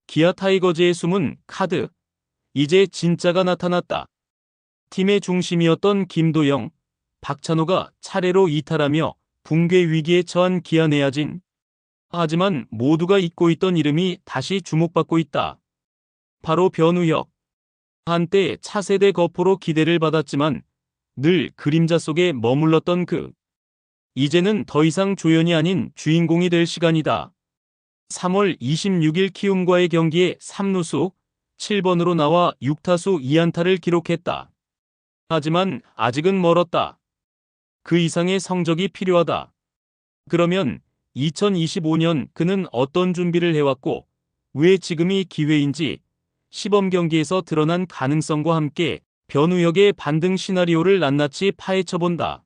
기아 타이거즈의 숨은 카드. 이제 진짜가 나타났다. 팀의 중심이었던 김도영, 박찬호가 차례로 이탈하며 붕괴 위기에 처한 기아 내야진. 하지만 모두가 잊고 있던 이름이 다시 주목받고 있다. 바로 변우혁. 한때 차세대 거포로 기대를 받았지만 늘 그림자 속에 머물렀던 그. 이제는 더 이상 조연이 아닌 주인공이 될 시간이다. 3월 26일 키움과의 경기에 3루수 7번으로 나와 6타수 2안타를 기록했다. 하지만 아직은 멀었다. 그 이상의 성적이 필요하다. 그러면 2025년 그는 어떤 준비를 해왔고 왜 지금이 기회인지 시범 경기에서 드러난 가능성과 함께 변우혁의 반등 시나리오를 낱낱이 파헤쳐본다.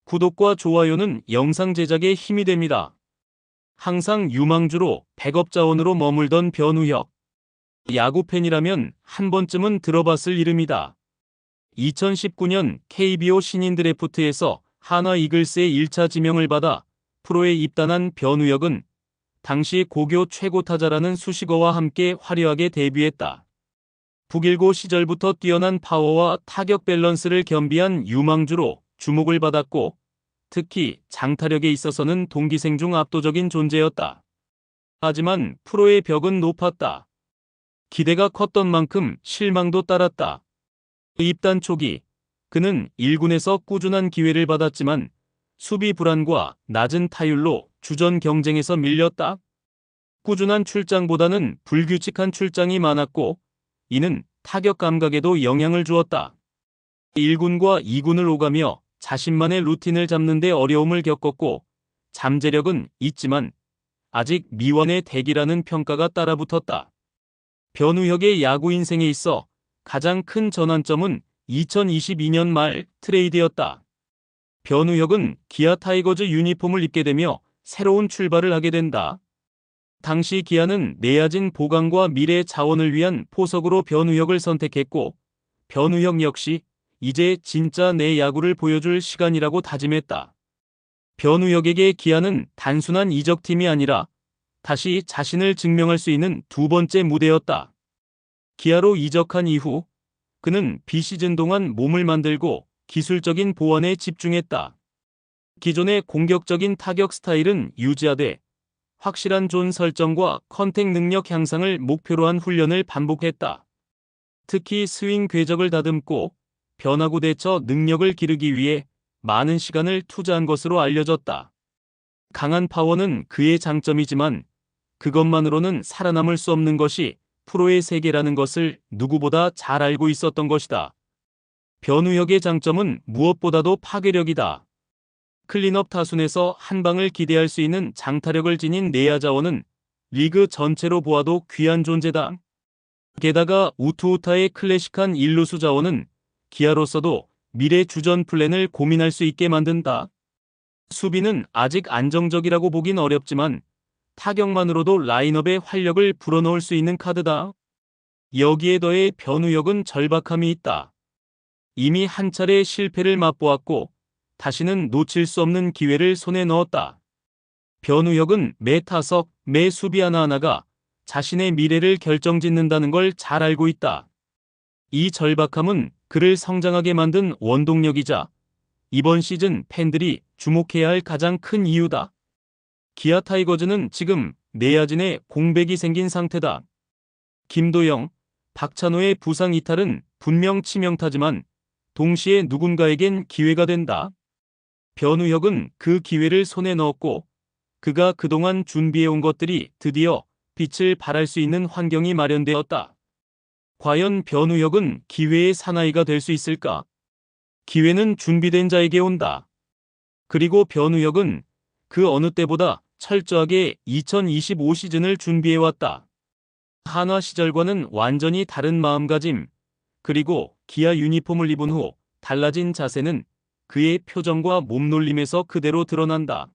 구독과 좋아요는 영상 제작에 힘이 됩니다. 항상 유망주로 백업자원으로 머물던 변우혁. 야구팬이라면 한 번쯤은 들어봤을 이름이다. 2019년 KBO 신인 드래프트에서 한화 이글스의 1차 지명을 받아 프로에 입단한 변우혁은 당시 고교 최고 타자라는 수식어와 함께 화려하게 데뷔했다. 북일고 시절부터 뛰어난 파워와 타격 밸런스를 겸비한 유망주로 주목을 받았고 특히 장타력에 있어서는 동기생 중 압도적인 존재였다. 하지만 프로의 벽은 높았다. 기대가 컸던 만큼 실망도 따랐다. 입단 초기 그는 1군에서 꾸준한 기회를 받았지만 수비 불안과 낮은 타율로 주전 경쟁에서 밀렸다. 꾸준한 출장보다는 불규칙한 출장이 많았고 이는 타격 감각에도 영향을 주었다. 1군과 2군을 오가며 자신만의 루틴을 잡는 데 어려움을 겪었고 잠재력은 있지만 아직 미완의 대기라는 평가가 따라붙었다. 변우혁의 야구 인생에 있어 가장 큰 전환점은 2022년 말 트레이드였다. 변우혁은 기아 타이거즈 유니폼을 입게 되며 새로운 출발을 하게 된다. 당시 기아는 내야진 보강과 미래 자원을 위한 포석으로 변우혁을 선택했고 변우혁 역시 이제 진짜 내 야구를 보여줄 시간이라고 다짐했다. 변우혁에게 기아는 단순한 이적팀이 아니라 다시 자신을 증명할 수 있는 두 번째 무대였다. 기아로 이적한 이후 그는 비시즌 동안 몸을 만들고 기술적인 보완에 집중했다. 기존의 공격적인 타격 스타일은 유지하되 확실한 존 설정과 컨택 능력 향상을 목표로 한 훈련을 반복했다. 특히 스윙 궤적을 다듬고 변화구 대처 능력을 기르기 위해 많은 시간을 투자한 것으로 알려졌다. 강한 파워는 그의 장점이지만 그것만으로는 살아남을 수 없는 것이 프로의 세계라는 것을 누구보다 잘 알고 있었던 것이다. 변우혁의 장점은 무엇보다도 파괴력이다. 클린업 타순에서 한 방을 기대할 수 있는 장타력을 지닌 내야 자원은 리그 전체로 보아도 귀한 존재다. 게다가 우투우타의 클래식한 1루수 자원은 기아로서도 미래 주전 플랜을 고민할 수 있게 만든다. 수비는 아직 안정적이라고 보긴 어렵지만 타격만으로도 라인업의 활력을 불어넣을 수 있는 카드다. 여기에 더해 변우혁은 절박함이 있다. 이미 한 차례 실패를 맛보았고 다시는 놓칠 수 없는 기회를 손에 넣었다. 변우혁은 매 타석, 매 수비 하나하나가 자신의 미래를 결정짓는다는 걸 잘 알고 있다. 이 절박함은 그를 성장하게 만든 원동력이자 이번 시즌 팬들이 주목해야 할 가장 큰 이유다. 기아 타이거즈는 지금 내야진에 공백이 생긴 상태다. 김도영, 박찬호의 부상 이탈은 분명 치명타지만 동시에 누군가에겐 기회가 된다. 변우혁은 그 기회를 손에 넣었고 그가 그동안 준비해온 것들이 드디어 빛을 발할 수 있는 환경이 마련되었다. 과연 변우혁은 기회의 사나이가 될 수 있을까? 기회는 준비된 자에게 온다. 그리고 변우혁은 그 어느 때보다 철저하게 2025 시즌을 준비해왔다. 한화 시절과는 완전히 다른 마음가짐, 그리고 기아 유니폼을 입은 후 달라진 자세는 그의 표정과 몸놀림에서 그대로 드러난다.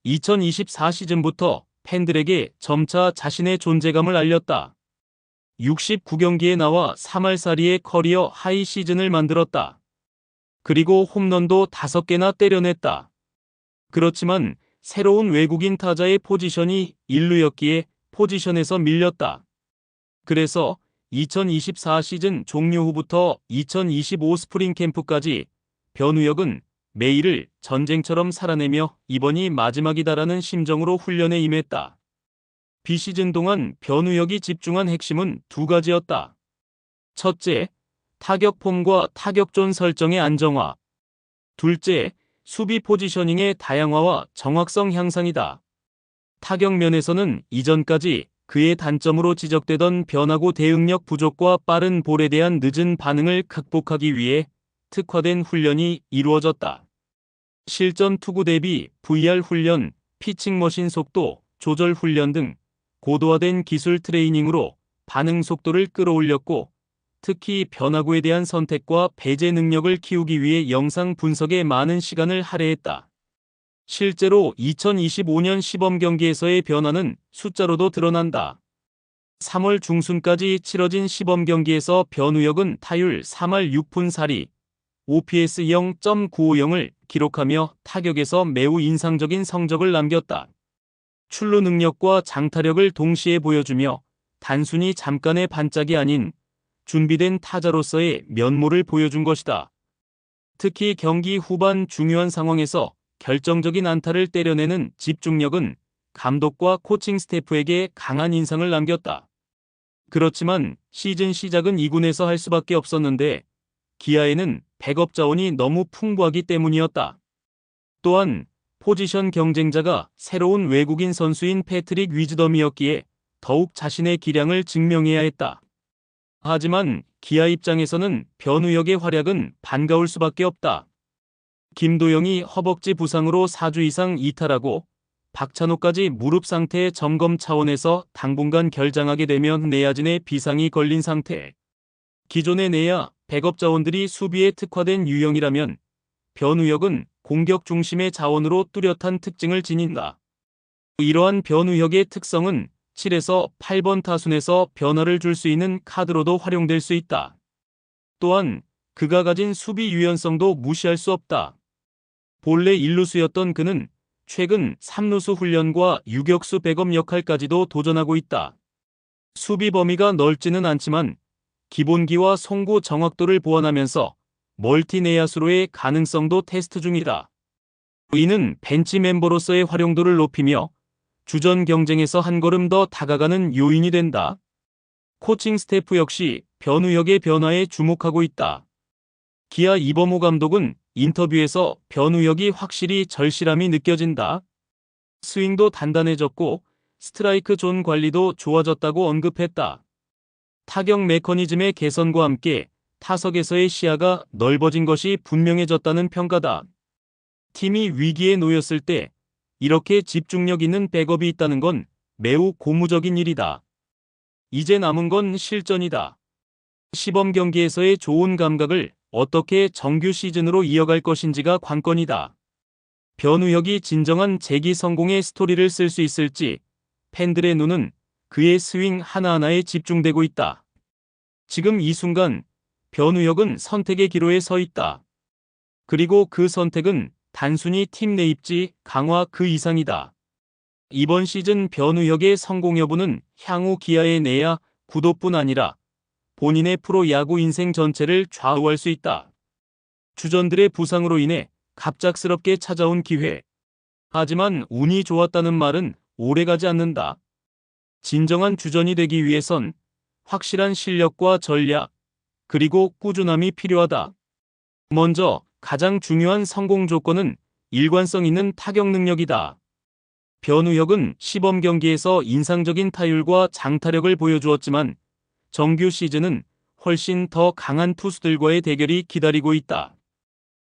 2024 시즌부터 팬들에게 점차 자신의 존재감을 알렸다. 69경기에 나와 3할살이의 커리어 하이 시즌을 만들었다. 그리고 홈런도 5개나 때려냈다. 그렇지만 새로운 외국인 타자의 포지션이 1루였기에 포지션에서 밀렸다. 그래서 2024 시즌 종료 후부터 2025 스프링 캠프까지 변우혁은 매일을 전쟁처럼 살아내며 이번이 마지막이다라는 심정으로 훈련에 임했다. 비시즌 동안 변우혁이 집중한 핵심은 두 가지였다. 첫째, 타격 폼과 타격존 설정의 안정화. 둘째, 수비 포지셔닝의 다양화와 정확성 향상이다. 타격 면에서는 이전까지 그의 단점으로 지적되던 변화구 대응력 부족과 빠른 볼에 대한 늦은 반응을 극복하기 위해 특화된 훈련이 이루어졌다. 실전 투구 대비 VR 훈련, 피칭 머신 속도 조절 훈련 등 고도화된 기술 트레이닝으로 반응 속도를 끌어올렸고, 특히 변화구에 대한 선택과 배제 능력을 키우기 위해 영상 분석에 많은 시간을 할애했다. 실제로 2025년 시범 경기에서의 변화는 숫자로도 드러난다. 3월 중순까지 치러진 시범 경기에서 변우혁은 타율 3할 6푼 4리, OPS 0.950을 기록하며 타격에서 매우 인상적인 성적을 남겼다. 출루 능력과 장타력을 동시에 보여주며 단순히 잠깐의 반짝이 아닌 준비된 타자로서의 면모를 보여준 것이다. 특히 경기 후반 중요한 상황에서 결정적인 안타를 때려내는 집중력은 감독과 코칭 스태프에게 강한 인상을 남겼다. 그렇지만 시즌 시작은 2군에서 할 수밖에 없었는데 기아에는 백업 자원이 너무 풍부하기 때문이었다. 또한 포지션 경쟁자가 새로운 외국인 선수인 패트릭 위즈덤이었기에 더욱 자신의 기량을 증명해야 했다. 하지만 기아 입장에서는 변우혁의 활약은 반가울 수밖에 없다. 김도영이 허벅지 부상으로 4주 이상 이탈하고 박찬호까지 무릎 상태 점검 차원에서 당분간 결장하게 되면 내야진의 비상이 걸린 상태. 기존의 내야 백업 자원들이 수비에 특화된 유형이라면 변우혁은 공격 중심의 자원으로 뚜렷한 특징을 지닌다. 이러한 변우혁의 특성은 7에서 8번 타순에서 변화를 줄 수 있는 카드로도 활용될 수 있다. 또한 그가 가진 수비 유연성도 무시할 수 없다. 본래 1루수였던 그는 최근 3루수 훈련과 유격수 백업 역할까지도 도전하고 있다. 수비 범위가 넓지는 않지만 기본기와 송구 정확도를 보완하면서 멀티 내야수로의 가능성도 테스트 중이다. 이는 벤치 멤버로서의 활용도를 높이며 주전 경쟁에서 한 걸음 더 다가가는 요인이 된다. 코칭 스태프 역시 변우혁의 변화에 주목하고 있다. 기아 이범호 감독은 인터뷰에서 변우혁이 확실히 절실함이 느껴진다. 스윙도 단단해졌고 스트라이크 존 관리도 좋아졌다고 언급했다. 타격 메커니즘의 개선과 함께 타석에서의 시야가 넓어진 것이 분명해졌다는 평가다. 팀이 위기에 놓였을 때 이렇게 집중력 있는 백업이 있다는 건 매우 고무적인 일이다. 이제 남은 건 실전이다. 시범 경기에서의 좋은 감각을 어떻게 정규 시즌으로 이어갈 것인지가 관건이다. 변우혁이 진정한 재기 성공의 스토리를 쓸 수 있을지 팬들의 눈은 그의 스윙 하나하나에 집중되고 있다. 지금 이 순간 변우혁은 선택의 기로에 서 있다. 그리고 그 선택은 단순히 팀 내 입지 강화 그 이상이다. 이번 시즌 변우혁의 성공 여부는 향후 기아의 내야 구도뿐 아니라 본인의 프로야구 인생 전체를 좌우할 수 있다. 주전들의 부상으로 인해 갑작스럽게 찾아온 기회. 하지만 운이 좋았다는 말은 오래가지 않는다. 진정한 주전이 되기 위해선 확실한 실력과 전략, 그리고 꾸준함이 필요하다. 먼저 가장 중요한 성공 조건은 일관성 있는 타격 능력이다. 변우혁은 시범 경기에서 인상적인 타율과 장타력을 보여주었지만 정규 시즌은 훨씬 더 강한 투수들과의 대결이 기다리고 있다.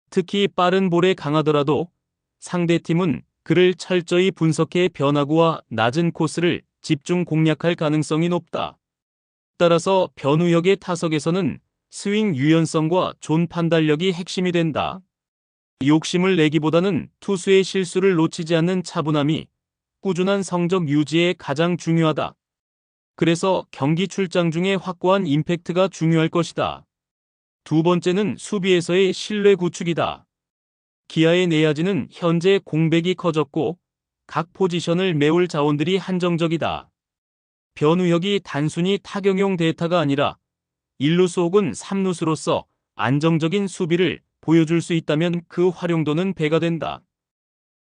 특히 빠른 볼에 강하더라도 상대팀은 그를 철저히 분석해 변화구와 낮은 코스를 집중 공략할 가능성이 높다. 따라서 변우혁의 타석에서는 스윙 유연성과 존 판단력이 핵심이 된다. 욕심을 내기보다는 투수의 실수를 놓치지 않는 차분함이 꾸준한 성적 유지에 가장 중요하다. 그래서 경기 출장 중에 확고한 임팩트가 중요할 것이다. 두 번째는 수비에서의 신뢰 구축이다. 기아의 내야진은 현재 공백이 커졌고 각 포지션을 메울 자원들이 한정적이다. 변우혁이 단순히 타격용 대타가 아니라 1루수 혹은 3루수로서 안정적인 수비를 보여줄 수 있다면 그 활용도는 배가 된다.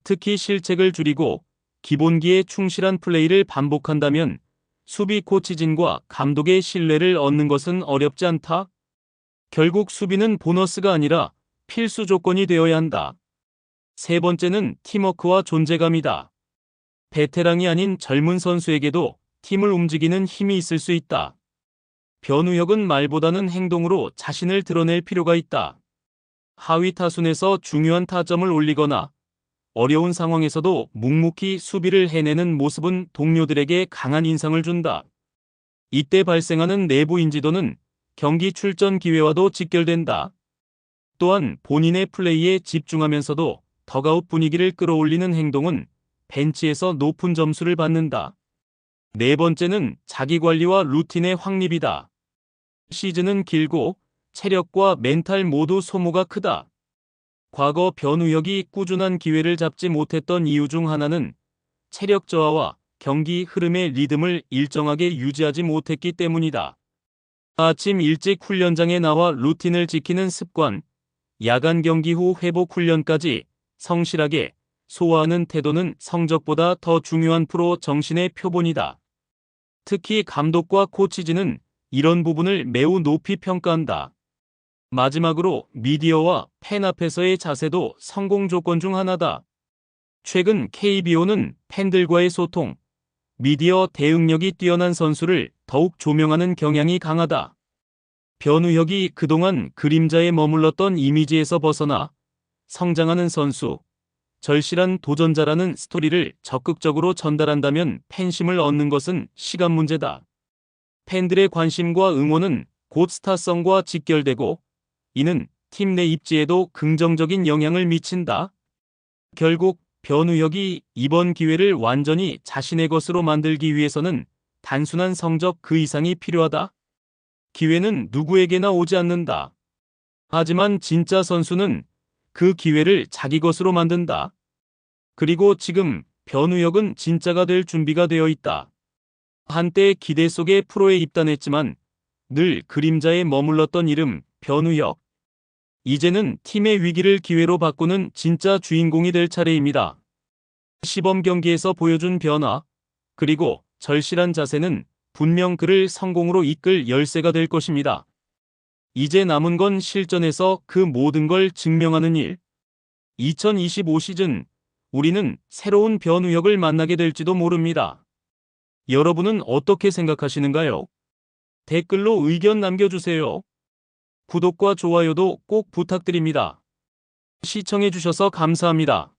특히 실책을 줄이고 기본기에 충실한 플레이를 반복한다면 수비 코치진과 감독의 신뢰를 얻는 것은 어렵지 않다. 결국 수비는 보너스가 아니라 필수 조건이 되어야 한다. 세 번째는 팀워크와 존재감이다. 베테랑이 아닌 젊은 선수에게도 팀을 움직이는 힘이 있을 수 있다. 변우혁은 말보다는 행동으로 자신을 드러낼 필요가 있다. 하위 타순에서 중요한 타점을 올리거나 어려운 상황에서도 묵묵히 수비를 해내는 모습은 동료들에게 강한 인상을 준다. 이때 발생하는 내부 인지도는 경기 출전 기회와도 직결된다. 또한 본인의 플레이에 집중하면서도 덕아웃 분위기를 끌어올리는 행동은 벤치에서 높은 점수를 받는다. 네 번째는 자기관리와 루틴의 확립이다. 시즌은 길고 체력과 멘탈 모두 소모가 크다. 과거 변우혁이 꾸준한 기회를 잡지 못했던 이유 중 하나는 체력 저하와 경기 흐름의 리듬을 일정하게 유지하지 못했기 때문이다. 아침 일찍 훈련장에 나와 루틴을 지키는 습관, 야간 경기 후 회복 훈련까지 성실하게 소화하는 태도는 성적보다 더 중요한 프로 정신의 표본이다. 특히 감독과 코치진은 이런 부분을 매우 높이 평가한다. 마지막으로 미디어와 팬 앞에서의 자세도 성공 조건 중 하나다. 최근 KBO는 팬들과의 소통, 미디어 대응력이 뛰어난 선수를 더욱 조명하는 경향이 강하다. 변우혁이 그동안 그림자에 머물렀던 이미지에서 벗어나 성장하는 선수, 절실한 도전자라는 스토리를 적극적으로 전달한다면 팬심을 얻는 것은 시간 문제다. 팬들의 관심과 응원은 곧 스타성과 직결되고 이는 팀 내 입지에도 긍정적인 영향을 미친다. 결국 변우혁이 이번 기회를 완전히 자신의 것으로 만들기 위해서는 단순한 성적 그 이상이 필요하다. 기회는 누구에게나 오지 않는다. 하지만 진짜 선수는 그 기회를 자기 것으로 만든다. 그리고 지금 변우혁은 진짜가 될 준비가 되어 있다. 한때 기대 속에 프로에 입단했지만 늘 그림자에 머물렀던 이름 변우혁. 이제는 팀의 위기를 기회로 바꾸는 진짜 주인공이 될 차례입니다. 시범 경기에서 보여준 변화, 그리고 절실한 자세는 분명 그를 성공으로 이끌 열쇠가 될 것입니다. 이제 남은 건 실전에서 그 모든 걸 증명하는 일. 2025 시즌, 우리는 새로운 변우혁을 만나게 될지도 모릅니다. 여러분은 어떻게 생각하시는가요? 댓글로 의견 남겨주세요. 구독과 좋아요도 꼭 부탁드립니다. 시청해주셔서 감사합니다.